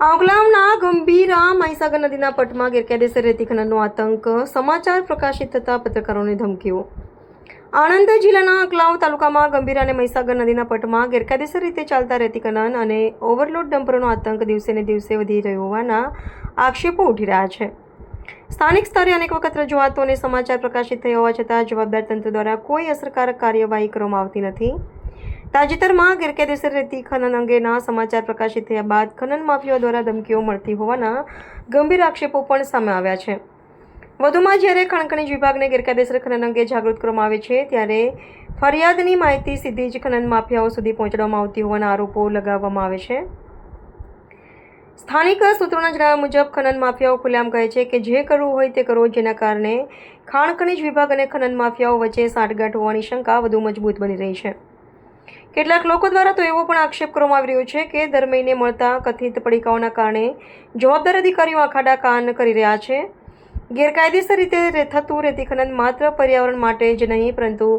આંકલાવના ગંભીરા મહીસાગર નદીના પટમાં ગેરકાયદેસર રેતી ખનનનો આતંક, સમાચાર પ્રકાશિત થતાં પત્રકારોને ધમકીઓ. આણંદ જિલ્લાના આંકલાવ તાલુકામાં ગંભીરા અને મહીસાગર નદીના પટમાં ગેરકાયદેસર રીતે ચાલતા રેતી ખનન અને ઓવરલોડ ડમ્પરોનો આતંક દિવસે ને દિવસે વધી રહ્યો હોવાના આક્ષેપો ઉઠી રહ્યા છે. સ્થાનિક સ્તરે અનેક વખત રજૂઆતો અને સમાચાર પ્રકાશિત થયા હોવા છતાં જવાબદાર તંત્ર દ્વારા કોઈ અસરકારક કાર્યવાહી કરવામાં આવતી નથી. તાજેતરમાં ગેરકાયદેસર રેતી ખનન અંગેના સમાચાર પ્રકાશિત થયા બાદ ખનન માફિયાઓ દ્વારા ધમકીઓ મળતી હોવાના ગંભીર આક્ષેપો પણ સામે આવ્યા છે. વધુમાં જ્યારે ખાણ ખનીજ વિભાગને ગેરકાયદેસર ખનન અંગે જાગૃત કરવામાં આવે છે ત્યારે ફરિયાદની માહિતી સીધી જ ખનન માફિયાઓ સુધી પહોંચાડવામાં આવતી હોવાના આરોપો લગાવવામાં આવે છે. સ્થાનિક સૂત્રોના જણાવ્યા મુજબ ખનન માફિયાઓ ખુલ્લેઆમ કહે છે કે જે કરવું હોય તે કરો, જેના કારણે ખાણ ખનીજ વિભાગ અને ખનન માફિયાઓ વચ્ચે સાંઠગાંઠ હોવાની શંકા વધુ મજબૂત બની રહી છે. કેટલાક લોકો દ્વારા તો એવો પણ આક્ષેપ કરવામાં આવી રહ્યો છે કે દર મહિને મળતા કથિત પડીકાઓના કારણે જવાબદાર અધિકારીઓ આખાડા કાન કરી રહ્યા છે. ગેરકાયદેસર રીતે થતું રેતી ખનન માત્ર પર્યાવરણ માટે જ નહીં પરંતુ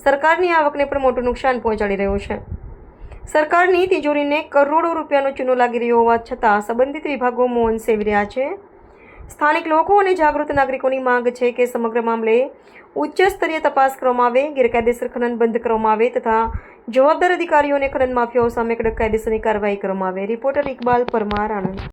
સરકારની આવકને પણ મોટું નુકસાન પહોંચાડી રહ્યું છે. સરકારની તિજોરીને કરોડો રૂપિયાનો ચૂનો લાગી રહ્યો હોવા છતાં સંબંધિત વિભાગો મૌન સેવી રહ્યા છે. સ્થાનિક લોકો અને જાગૃત નાગરિકોની માંગ છે કે સમગ્ર મામલે ઉચ્ચ સ્તરીય તપાસ કરવામાં આવે, ગેરકાયદેસર ખનન બંધ કરવામાં આવે તથા જવાબદાર અધિકારીઓ અને ખનન માફિયાઓ સામે કડક કાયદેસરની કાર્યવાહી કરવામાં આવે. રિપોર્ટર ઇકબાલ પરમાર, આણંદ.